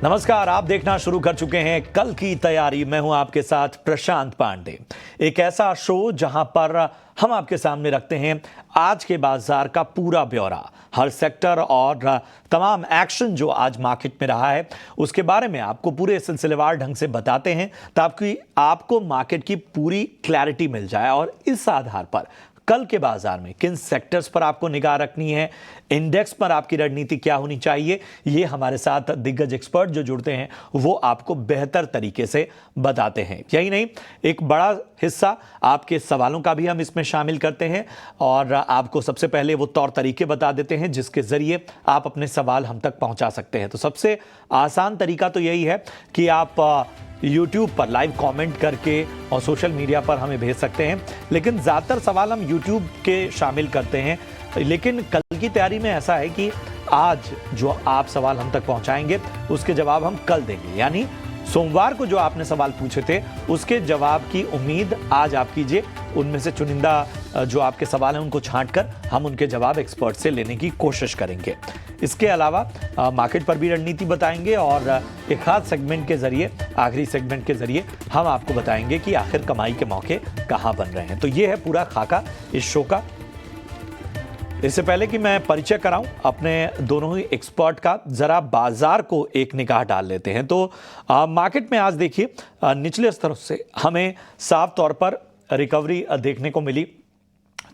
नमस्कार, आप देखना शुरू कर चुके हैं कल की तैयारी। मैं हूं आपके साथ प्रशांत पांडे। एक ऐसा शो जहां पर हम आपके सामने रखते हैं आज के बाजार का पूरा ब्यौरा, हर सेक्टर और तमाम एक्शन जो आज मार्केट में रहा है उसके बारे में आपको पूरे सिलसिलेवार ढंग से बताते हैं ताकि आपको मार्केट की पूरी क्लैरिटी मिल जाए और इस आधार पर कल के बाजार में किन सेक्टर्स पर आपको निगाह रखनी है, इंडेक्स पर आपकी रणनीति क्या होनी चाहिए, ये हमारे साथ दिग्गज एक्सपर्ट जो जुड़ते हैं वो आपको बेहतर तरीके से बताते हैं। यही नहीं, एक बड़ा हिस्सा आपके सवालों का भी हम इसमें शामिल करते हैं और आपको सबसे पहले वो तौर तरीके बता देते हैं जिसके जरिए आप अपने सवाल हम तक पहुंचा सकते हैं। तो सबसे आसान तरीका तो यही है कि आप YouTube पर लाइव कमेंट करके और सोशल मीडिया पर हमें भेज सकते हैं, लेकिन ज़्यादातर सवाल हम YouTube के शामिल करते हैं। लेकिन कल की तैयारी में ऐसा है कि आज जो आप सवाल हम तक पहुंचाएंगे उसके जवाब हम कल देंगे, यानी सोमवार को जो आपने सवाल पूछे थे उसके जवाब की उम्मीद आज आप कीजिए। उनमें से चुनिंदा जो आपके सवाल हैं उनको छांटकर हम उनके जवाब एक्सपर्ट से लेने की कोशिश करेंगे। इसके अलावा मार्केट पर भी रणनीति बताएंगे और एक खास सेगमेंट के जरिए, आखिरी सेगमेंट के जरिए हम आपको बताएंगे कि आखिर कमाई के मौके कहां बन रहे हैं। तो ये है पूरा खाका इस शो का। इससे पहले कि मैं परिचय कराऊं अपने दोनों ही एक्सपर्ट का, जरा बाजार को एक निगाह डाल लेते हैं। तो मार्केट में आज देखिए निचले स्तरों से हमें साफ तौर पर रिकवरी देखने को मिली।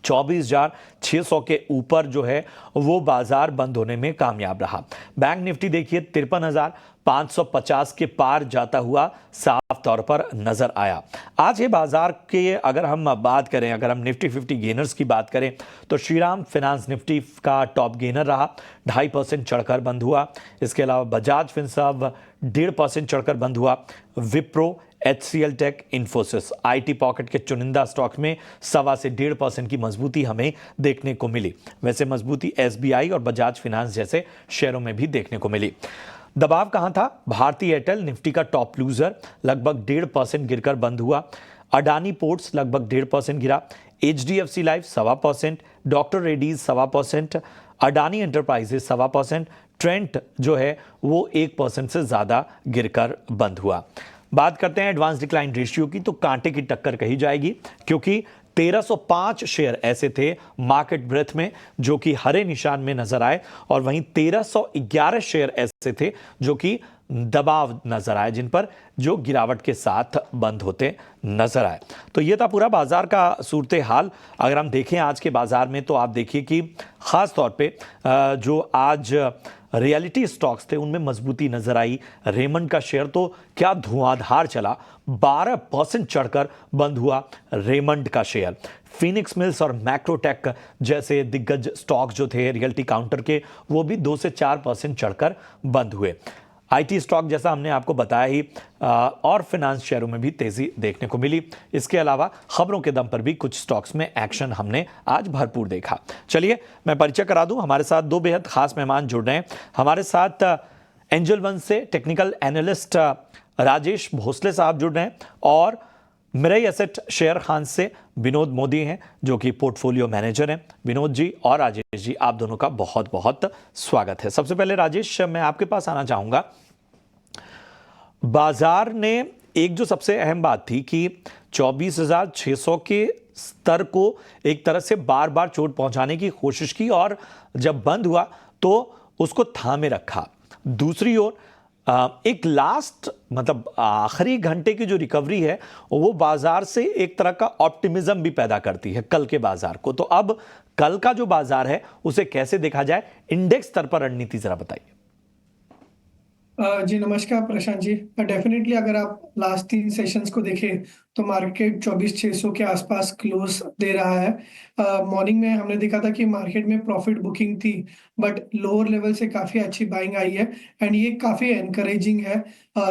24,600 के ऊपर जो है वो बाजार बंद होने में कामयाब रहा। बैंक निफ्टी देखिए 53,550 के पार जाता हुआ साफ तौर पर नजर आया। आज ये बाजार के अगर हम बात करें, अगर हम निफ्टी 50 गेनर्स की बात करें तो श्रीराम फाइनेंस निफ्टी का टॉप गेनर रहा, 2.5% चढ़कर बंद हुआ। इसके अलावा बजाज फिनसर्व 1.5% चढ़कर बंद हुआ। Wipro, HCL tech, Infosys, IT pocket के चुनिंदा स्टॉक में 1.25 से 1.5% की मजबूती हमें देखने को मिली। वैसे मजबूती SBI और बजाज फाइनेंस जैसे शेयरों में भी देखने को मिली। दबाव कहां था? भारतीय एयरटेल निफ्टी का टॉप लूजर लगभग 1.5% गिरकर बंद हुआ। अडानी पोर्ट्स लगभग 1.5% गिरा। HDFC life 1.25%, doctor Reddy's 1.25%, Adani enterprises 1.25%, Trent जो है वो 1% से ज्यादा गिरकर बंद हुआ। बात करते हैं एडवांस डिक्लाइन रेशियो की, तो कांटे की टक्कर कही जाएगी क्योंकि 1305 शेयर ऐसे थे मार्केट ब्रेथ में जो कि हरे निशान में नजर आए और वहीं 1311 शेयर ऐसे थे जो कि दबाव नजर आए, जिन पर जो गिरावट के साथ बंद होते नजर आए। तो ये था पूरा बाजार का सूरत हाल। अगर हम देखें आज के बाजार में तो आप देखिए कि खास तौर पे जो आज रियलिटी स्टॉक्स थे उनमें मजबूती नजर आई। रेमंड का शेयर तो क्या धुआंधार चला, 12% चढ़कर बंद हुआ रेमंड का शेयर। फिनिक्स मिल्स और मैक्रोटेक जैसे दिग्गज स्टॉक जो थे रियलिटी काउंटर के, वो भी 2 से 4% चढ़कर बंद हुए। IT स्टॉक जैसा हमने आपको बताया ही और फाइनेंस शेयरों में भी तेजी देखने को मिली। इसके अलावा खबरों के दम पर भी कुछ स्टॉक्स में एक्शन हमने आज भरपूर देखा। चलिए मैं परिचय करा दूं, हमारे साथ दो बेहद खास मेहमान जुड़ रहे हैं। हमारे साथ एंजल वन से टेक्निकल एनालिस्ट राजेश भोसले साहब जुड़ रहे हैं और मिराई एसेट शेयर खान से विनोद मोदी हैं जो कि पोर्टफोलियो मैनेजर हैं। विनोद जी और राजेश जी, आप दोनों का बहुत बहुत स्वागत है। सबसे पहले राजेश, मैं आपके पास आना चाहूंगा। बाजार ने एक जो सबसे अहम बात थी कि 24,600 के स्तर को एक तरह से बार बार चोट पहुंचाने की कोशिश की और जब बंद हुआ तो उसको थामे रखा। दूसरी ओर एक लास्ट मतलब आखिरी घंटे की जो रिकवरी है वो बाजार से एक तरह का ऑप्टिमिज्म भी पैदा करती है कल के बाजार को। तो अब कल का जो बाजार है उसे कैसे देखा जाए, इंडेक्स स्तर पर रणनीति जरा बताइए। जी नमस्कार प्रशांत जी। डेफिनेटली अगर आप लास्ट 3 सेशंस को देखें तो मार्केट 24,600 के आसपास क्लोज दे रहा है। मॉर्निंग में हमने देखा था कि मार्केट में प्रॉफिट बुकिंग थी बट लोअर लेवल से काफी अच्छी बाइंग आई है एंड ये काफी एनकरेजिंग है।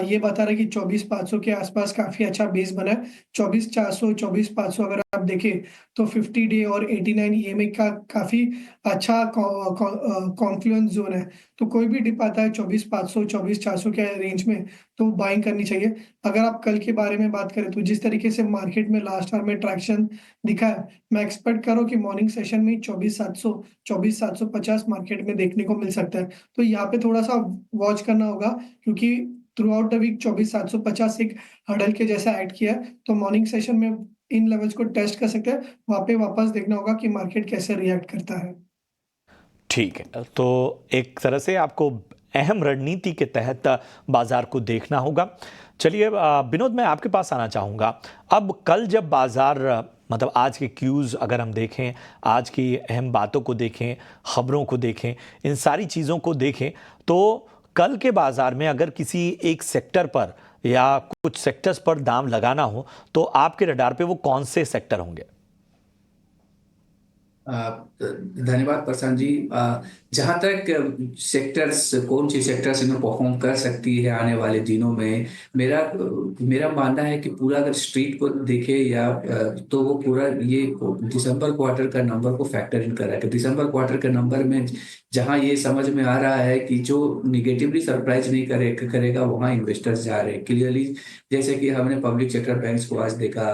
ये बता रहा है कि 24,500 के आसपास काफी अच्छा बेस बना है। 24,400 24,500 अगर आप देखें तो 50 डे और 89 EMA का काफी अच्छा कॉन्फ्लुएंस जोन है। तो कोई भी डिप आता है 24,500 24,400 के रेंज में तो बाइंग करनी चाहिए। अगर आप कल के बारे में बात करें तो जिस तरीके तरीके से मार्केट में लास्ट आवर में ट्रैक्शन दिखा है, मैं एक्सपेक्ट कर रहा हूँ कि मॉर्निंग सेशन में 24,700 24,750 मार्केट में देखने को मिल सकता है। तो यहाँ पे थोड़ा सा वॉच करना होगा, क्योंकि थ्रू आउट द वीक 24,750 एक हर्डल के जैसा ऐड किया है, तो मॉर्निंग सेशन में इन लेवल्स को टेस्ट कर सकते हैं। वहाँ पे वापस देखना होगा कि मार्केट कैसे रिएक्ट करता है। ठीक है, तो एक तरह से आपको अहम रणनीति के तहत बाजार को देखना होगा। चलिए विनोद, मैं आपके पास आना चाहूँगा। अब कल जब बाजार मतलब आज के क्यूज़ अगर हम देखें, आज की अहम बातों को देखें, खबरों को देखें, इन सारी चीज़ों को देखें, तो कल के बाजार में अगर किसी एक सेक्टर पर या कुछ सेक्टर्स पर दाम लगाना हो तो आपके रडार पे वो कौन से सेक्टर होंगे? धन्यवाद प्रशांत जी। जहाँ तक सेक्टर्स, कौन सी सेक्टर्स इनमें परफॉर्म कर सकती है आने वाले दिनों में, मेरा मेरा मानना है कि पूरा अगर स्ट्रीट को देखे या तो वो पूरा ये दिसंबर क्वार्टर का नंबर को फैक्टर इन कर रहा है कि दिसंबर क्वार्टर के नंबर में जहाँ ये समझ में आ रहा है कि जो निगेटिवली सरप्राइज नहीं करेगा वहाँ इन्वेस्टर्स जा रहे हैं क्लियरली। जैसे कि हमने पब्लिक सेक्टर बैंक्स को आज देखा,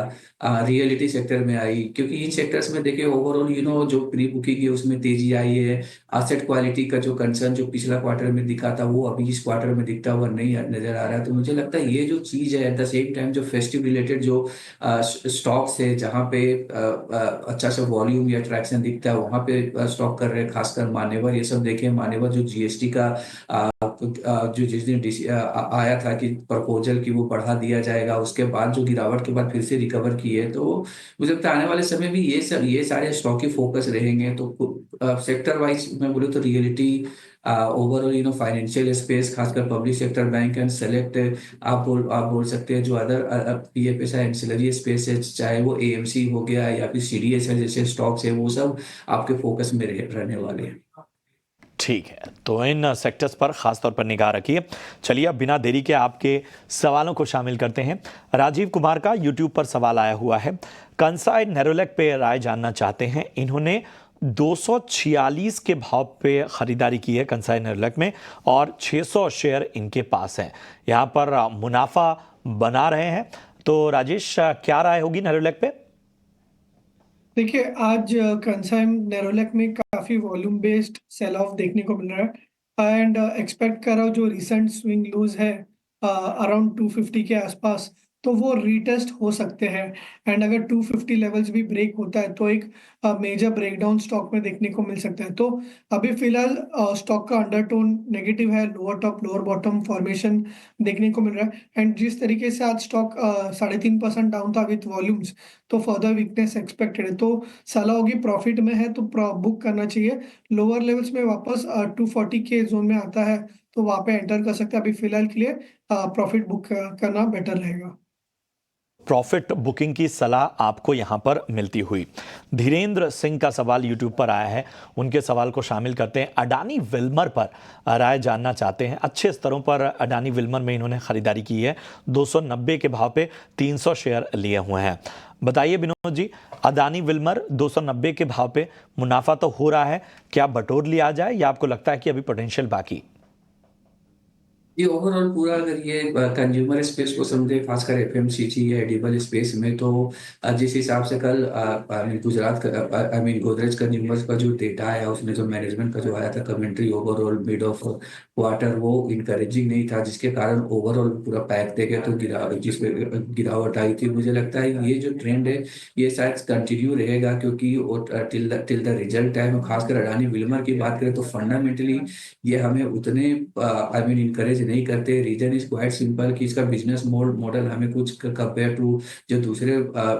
रियलिटी सेक्टर में आई, क्योंकि इन सेक्टर्स में देखिए ओवरऑल जो प्री बुकिंग है उसमें तेजी आई है। एसेट क्वालिटी का जो कंसर्न जो पिछला क्वार्टर में दिखा था वो अभी इस क्वार्टर में दिखता हुआ नहीं नजर आ रहा है। तो मुझे लगता है ये जो चीज है, एट द सेम टाइम जो फेस्टिव रिलेटेड जो स्टॉक्स है जहाँ पे अच्छा सा वॉल्यूम या ट्रैक्शन दिखता है वहां पे स्टॉक कर रहे हैं, खासकर मान्यवर। ये सब देखें, मान्यवर जो जीएसटी का जो जिस दिन आया था कि प्रपोजल की वो बढ़ा दिया जाएगा, उसके बाद जो गिरावट के बाद फिर से रिकवर की है, तो मुझे लगता है आने वाले समय में ये सारे स्टॉक ही फोकस रहेंगे। तो सेक्टर वाइज मैं बोलूँ तो रियलिटी, ओवरऑल फाइनेंशियल स्पेस, खासकर public sector bank and select आप बोल सकते हैं जो अदर पीएफएसआई एंसिलरी स्पेस है, चाहे वो एएमसी हो गया या फिर सीडीएस है जैसे स्टॉक्स है, वो सब आपके फोकस में रहने वाले हैं। ठीक है, तो इन सेक्टर्स पर खास तौर पर निगाह रखिए। चलिए अब बिना देरी के आपके सवालों को शामिल करते हैं। राजीव कुमार का यूट्यूब पर सवाल आया हुआ है, कंसाई नेरोलैक पे राय जानना चाहते हैं। इन्होंने 246 के भाव पे खरीदारी की है कंसाई नेरोलैक में और 600 शेयर इनके पास है। यहाँ पर मुनाफा बना रहे हैं। तो राजेश, क्या राय होगी नेरोलैक पे? देखिए, आज कंसाई नेरोलैक में काफी वॉल्यूम बेस्ड सेल ऑफ देखने को मिल रहा है, एंड एक्सपेक्ट कर रहा हूँ जो रिसेंट स्विंग लूज है अराउंड 250 के आसपास, तो वो रीटेस्ट हो सकते हैं। एंड अगर 250 लेवल्स भी ब्रेक होता है तो एक मेजर ब्रेकडाउन स्टॉक में देखने को मिल सकता है। तो अभी फिलहाल स्टॉक का अंडरटोन नेगेटिव है, lower top lower bottom formation देखने को मिल रहा है। एंड जिस तरीके से आज स्टॉक 3.5% डाउन था विथ वॉल्यूम्स, तो फर्दर वीकनेस एक्सपेक्टेड है। तो सलाह होगी प्रॉफिट में है तो बुक करना चाहिए। लोअर लेवल्स में वापस 240 के जोन में आता है तो वहां पे एंटर कर सकते हैं। अभी फिलहाल के लिए प्रॉफिट बुक करना बेटर रहेगा। प्रॉफिट बुकिंग की सलाह आपको यहां पर मिलती हुई। धीरेन्द्र सिंह का सवाल यूट्यूब पर आया है, उनके सवाल को शामिल करते हैं। अडानी विल्मर पर राय जानना चाहते हैं। अच्छे स्तरों पर अडानी विल्मर में इन्होंने खरीदारी की है, 290 के भाव पे 300 शेयर लिए हुए हैं। बताइए विनोद जी, अडानी विल्मर 290 के भाव पे मुनाफा तो हो रहा है, क्या बटोर लिया जाए या आपको लगता है कि अभी पोटेंशियल बाकी? ये ओवरऑल पूरा अगर ये कंज्यूमर स्पेस को समझे, खासकर एफएमसीजी या एडिबल स्पेस में, तो जिस हिसाब से कल गुजरात का गोदरेज कंज्यूमर्स का जो डेटा आया, उसमें जो मैनेजमेंट का जो आया था commentary overall mid of quarter, वो इनकरेजिंग नहीं था, जिसके कारण ओवरऑल पूरा पैक देखे तो गिरावट आई थी। मुझे लगता है ये जो ट्रेंड है ये शायद कंटिन्यू रहेगा, क्योंकि टिल द रिजल्ट टाइम, खासकर अडानी विल्मर की बात करें तो फंडामेंटली ये हमें उतने इनकरेज नहीं करते। रीजन इज क्वाइट सिंपल कि इसका बिजनेस मॉडल हमें कुछ कंपेयर टू जो दूसरे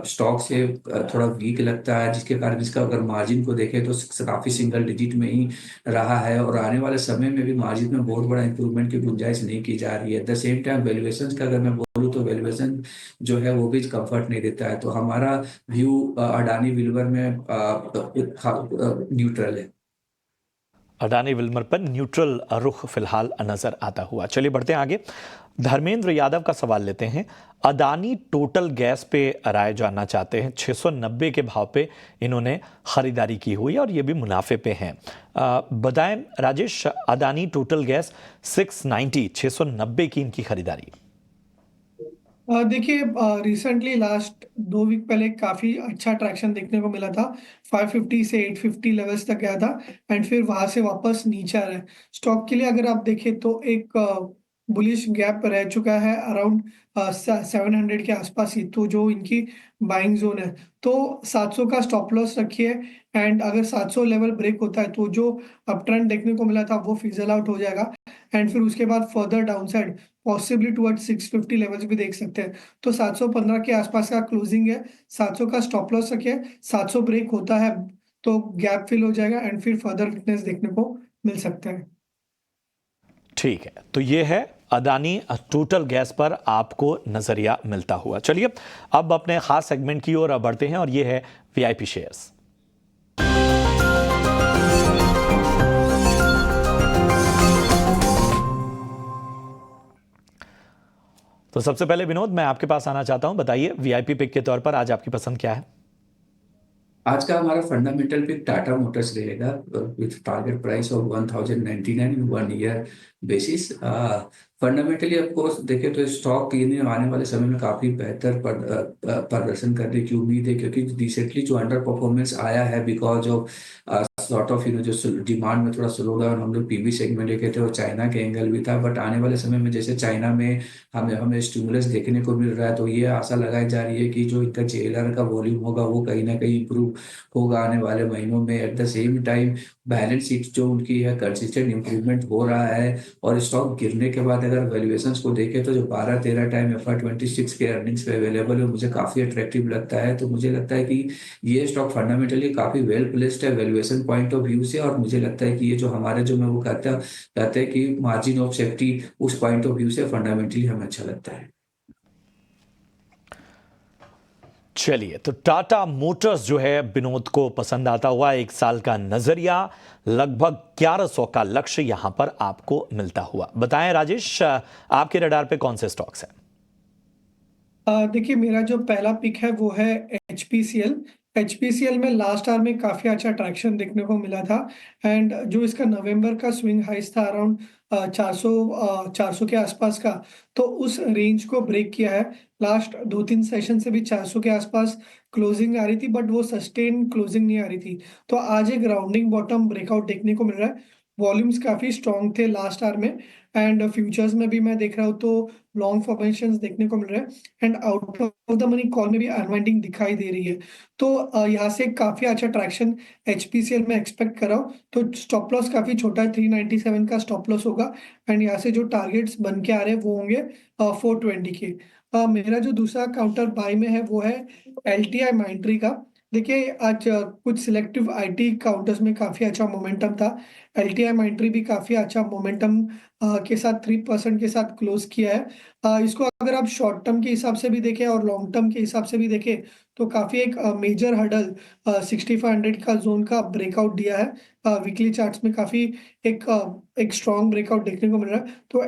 स्टॉक से थोड़ा वीक लगता है, जिसके कारण इसका अगर मार्जिन को देखें तो काफी सिंगल डिजिट में ही रहा है और आने वाले समय में भी मार्जिन में बहुत बड़ा इंप्रूवमेंट की गुंजाइश नहीं की जा रही है। At the same time valuation का अगर मैं बोलूँ तो वैल्यूएशन जो है वो भी कंफर्ट नहीं देता है। तो हमारा व्यू अडानी विल्मर में न्यूट्रल है। अडानी विल्मर पर न्यूट्रल रुख फिलहाल नजर आता हुआ। चलिए बढ़ते हैं आगे। धर्मेंद्र यादव का सवाल लेते हैं। अडानी टोटल गैस पे राय जानना चाहते हैं। 690 के भाव पे इन्होंने खरीदारी की हुई और ये भी मुनाफे पे हैं। बताएं राजेश, अडानी टोटल गैस 690 की इनकी खरीदारी। देखिए, रिसेंटली लास्ट 2 वीक पहले काफी अच्छा ट्रैक्शन देखने को मिला था। 550 से 850 लेवल्स तक गया था एंड फिर वहां से वापस नीचे आ रहा है। स्टॉक के लिए अगर आप देखें तो एक बुलिश गैप रह चुका है अराउंड 700 के आसपास ही, तो जो इनकी बाइंग जोन है। तो 700 का स्टॉप लॉस रखिए एंड अगर 700 लेवल ब्रेक होता है तो जो अप ट्रेंड देखने को मिला था वो फिजल आउट हो जाएगा एंड फिर उसके बाद further downside possibly toward 650 levels भी देख सकते हैं। तो 715 के आसपास का क्लोजिंग है, 700 का स्टॉप लॉस रखिए। 700 ब्रेक होता है तो गैप फिल हो जाएगा एंड फिर फर्दर वीकनेस देखने को मिल सकता है। ठीक है, तो ये है अदानी टोटल गैस पर आपको नजरिया मिलता हुआ। चलिए अब अपने खास सेगमेंट की ओर बढ़ते हैं और ये है वीआईपी शेयर्स। तो सबसे पहले विनोद, मैं आपके पास आना चाहता हूं, बताइए वीआईपी पिक के तौर पर आज आपकी पसंद क्या है? आज का हमारा फंडामेंटल पिक टाटा मोटर्स रहेगा with target price of 1099 in 1 year basis. Fundamentally of course देखें तो स्टॉक आने वाले समय में काफी बेहतर प्रदर्शन करने की उम्मीद है, क्योंकि रिसेंटली जो अंडर परफॉर्मेंस आया है बिकॉज ऑफ सॉर्ट ऑफ जो डिमांड में थोड़ा स्लो डाउन हम लोग पीवी सेगमेंट लेके थे और चाइना के एंगल भी था। बट आने वाले समय में जैसे चाइना में हमें स्टिमुलस देखने को मिल रहा है, तो ये आशा लगाई जा रही है कि जो इनका जेएलआर का वॉल्यूम होगा वो कहीं ना कहीं इंप्रूव होगा आने वाले महीनों में। At the same time balance sheet जो उनकी है कंसिस्टेंट इंप्रूवमेंट हो रहा है। और स्टॉक गिरने के बाद अगर वैल्यूएशंस को देखें तो जो 12-13 टाइम FY26 के अर्निंग्स पे अवेलेबल है, मुझे काफी अट्रैक्टिव लगता है। तो मुझे लगता है कि ये स्टॉक फंडामेंटली काफी वेल प्लेस्ड है वैल्यूएशन पॉइंट ऑफ व्यू से। और मुझे लगता है कि ये जो हमारे जो मैं वो कहते हैं कि मार्जिन ऑफ सेफ्टी, उस पॉइंट ऑफ व्यू से फंडामेंटली हमें अच्छा लगता है। चलिए, तो टाटा मोटर्स जो है विनोद को पसंद आता हुआ, 1 साल का नजरिया, लगभग 1100 का लक्ष्य यहां पर आपको मिलता हुआ। बताएं राजेश, आपके रडार पे कौन से स्टॉक्स हैं? देखिए, मेरा जो पहला पिक है वो है HPCL। HPCL में लास्ट आवर में काफी अच्छा ट्रैक्शन देखने को मिला था एंड जो इसका नवंबर का स्विंग हाइस था अराउंड 400 के आसपास का, तो उस रेंज को ब्रेक किया है। लास्ट 2-3 सेशन से भी 400 के आसपास क्लोजिंग आ रही थी बट वो सस्टेन क्लोजिंग नहीं आ रही थी। तो आज एक राउंडिंग बॉटम ब्रेकआउट देखने को मिल रहा है। वॉल्यूम्स काफी स्ट्रॉन्ग थे लास्ट आवर में एंड फ्यूचर्स में भी मैं देख रहा हूँ तो लॉन्ग फॉर्मेशंस देखने को मिल रहे हैं and out of the money call में भी अनवाइंडिंग दिखाई दे रही है। तो यहाँ से काफी अच्छा ट्रैक्शन HPCL में एक्सपेक्ट कर रहा हूँ। तो स्टॉप लॉस काफी छोटा है, 397 का स्टॉप लॉस होगा एंड यहाँ से जो टारगेट्स बन के आ रहे हैं वो होंगे 420 के। मेरा जो दूसरा काउंटर बाय में है वो है LTI माइंट्री का। देखिए, आज कुछ सिलेक्टिव IT काउंटर्स में काफी अच्छा मोमेंटम था। LTI माइंट्री भी काफी अच्छा मोमेंटम के साथ 3% के साथ क्लोज किया है। इसको अगर आप शॉर्ट टर्म के हिसाब से भी देखें और लॉन्ग टर्म के हिसाब से भी देखें तो काफी एक मेजर हर्डल 6500 का जोन का ब्रेकआउट दिया है। वीकली चार्ट्स में काफी एक स्ट्रॉन्ग ब्रेकआउट देखने को मिल रहा है। तो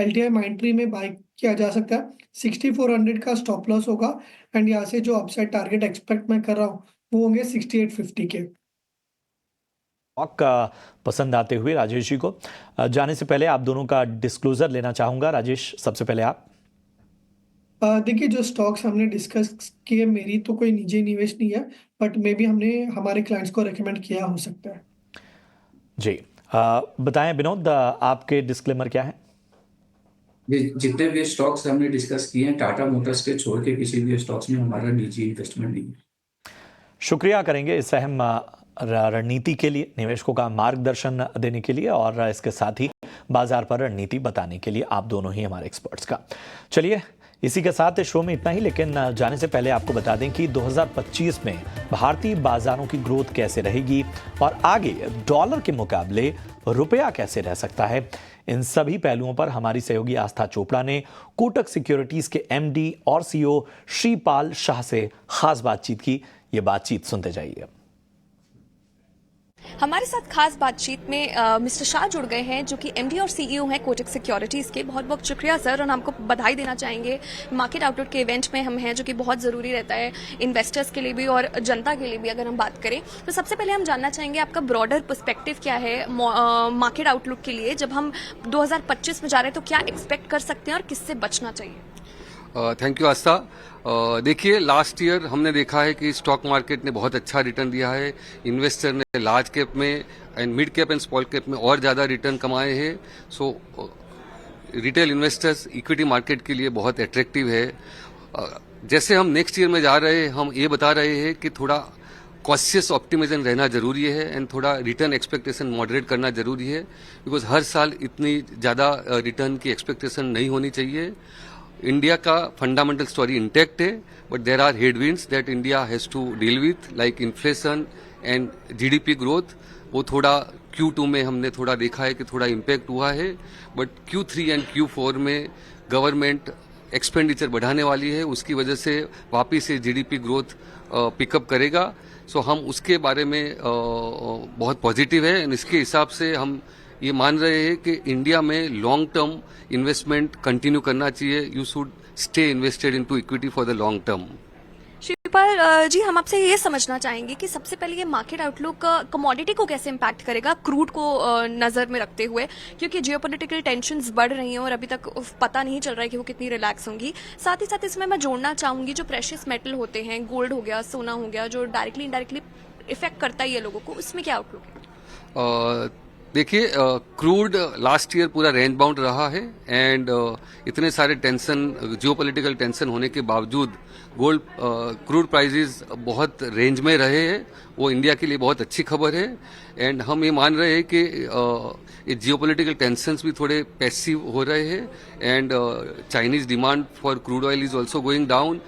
LTI माइंट्री में बाय किया जा सकता है। 6400 का स्टॉप लॉस होगा एंड यहाँ से जो अपसाइड टारगेट एक्सपेक्ट मैं कर रहा हूँ वो होंगे 6850 के। स्टॉक पसंद आते हुए राजेश जी को जाने से पहले आप दोनों का डिस्क्लोजर लेना चाहूंगा। राजेश, सबसे पहले आप। देखिए, जो स्टॉक्स हमने डिस्कस किए मेरी तो कोई निजी निवेश नहीं है बट मे बी हमने हमारे क्लाइंट्स को रेकमेंड किया हो सकता है। जी, बताएं विनोद, आपके डिस्क्लेमर क्या है? जितने भी स्टॉक्स हमने डिस्कस किए हैं टाटा मोटर्स के छोड़ के किसी भी स्टॉक्स में हमारा निजी इन्वेस्टमेंट नहीं है। शुक्रिया करेंगे इस अहम रणनीति के लिए, निवेशकों का मार्गदर्शन देने के लिए और इसके साथ ही बाजार पर रणनीति बताने के लिए आप दोनों ही हमारे एक्सपर्ट्स का। चलिए, इसी के साथ शो में इतना ही, लेकिन जाने से पहले आपको बता दें कि 2025 में भारतीय बाजारों की ग्रोथ कैसे रहेगी और आगे डॉलर के मुकाबले रुपया कैसे रह सकता है, इन सभी पहलुओं पर हमारी सहयोगी आस्था चोपड़ा ने कोटक सिक्योरिटीज के MD और CEO श्रीपाल शाह से खास बातचीत की। ये बातचीत सुनते जाइए। हमारे साथ खास बातचीत में मिस्टर शाह जुड़ गए हैं जो कि MD और CEO हैं कोटक सिक्योरिटीज के। बहुत बहुत शुक्रिया सर, और हमको बधाई देना चाहेंगे। मार्केट आउटलुक के इवेंट में हम हैं जो कि बहुत ज़रूरी रहता है इन्वेस्टर्स के लिए भी और जनता के लिए भी। अगर हम बात करें तो सबसे पहले हम जानना चाहेंगे आपका ब्रॉडर पर्सपेक्टिव क्या है मार्केट आउटलुक के लिए। जब हम 2025 में जा रहे हैं तो क्या एक्सपेक्ट कर सकते हैं और किससे बचना चाहिए? थैंक यू आस्था। देखिए लास्ट ईयर हमने देखा है कि स्टॉक मार्केट ने बहुत अच्छा रिटर्न दिया है। इन्वेस्टर ने लार्ज कैप में and mid cap and small cap में और ज़्यादा रिटर्न कमाए हैं। सो रिटेल इन्वेस्टर्स इक्विटी मार्केट के लिए बहुत अट्रैक्टिव है। जैसे हम नेक्स्ट ईयर में जा रहे हैं, हम ये बता रहे हैं कि थोड़ा कॉशियस ऑप्टिमिज्म रहना जरूरी है एंड थोड़ा रिटर्न एक्सपेक्टेशन मॉडरेट करना जरूरी है, बिकॉज हर साल इतनी ज़्यादा रिटर्न की एक्सपेक्टेशन नहीं होनी चाहिए। इंडिया का फंडामेंटल स्टोरी इंटैक्ट है, but there are headwinds that India has to deal with, like inflation and GDP growth. वो थोड़ा Q2 में हमने थोड़ा देखा है कि थोड़ा इम्पैक्ट हुआ है, बट Q3 एंड Q4 में गवर्नमेंट एक्सपेंडिचर बढ़ाने वाली है, उसकी वजह से वापिस से जीडीपी ग्रोथ पिकअप करेगा। सो हम उसके बारे में बहुत पॉजिटिव है एंड इसके हिसाब से हम ये मान रहे हैं कि इंडिया में लॉन्ग टर्म इन्वेस्टमेंट कंटिन्यू करना चाहिए। You should stay invested into equity for the long term. Shivpal ji, हम आपसे ये समझना चाहेंगे कि सबसे पहले ये मार्केट आउटलुक कमोडिटी को कैसे इम्पैक्ट करेगा, क्रूड को नजर में रखते हुए, क्योंकि जियोपॉलिटिकल टेंशंस बढ़ रही हैं और अभी तक पता नहीं चल रहा है कि वो कितनी रिलैक्स होंगी। साथ ही साथ इसमें मैं जोड़ना चाहूंगी जो प्रेशियस मेटल होते हैं, गोल्ड हो गया, सोना हो गया, जो डायरेक्टली इनडायरेक्टली इफेक्ट करता ही है लोगों को, उसमें क्या आउटलुक है? देखिए क्रूड लास्ट ईयर पूरा रेंज बाउंड रहा है एंड इतने सारे टेंशन, जियोपॉलिटिकल टेंशन होने के बावजूद गोल्ड क्रूड प्राइसेस बहुत रेंज में रहे हैं। वो इंडिया के लिए बहुत अच्छी खबर है एंड हम ये मान रहे हैं कि ये जियोपॉलिटिकल टेंशंस भी थोड़े पैसिव हो रहे हैं and Chinese demand for crude oil is also going down.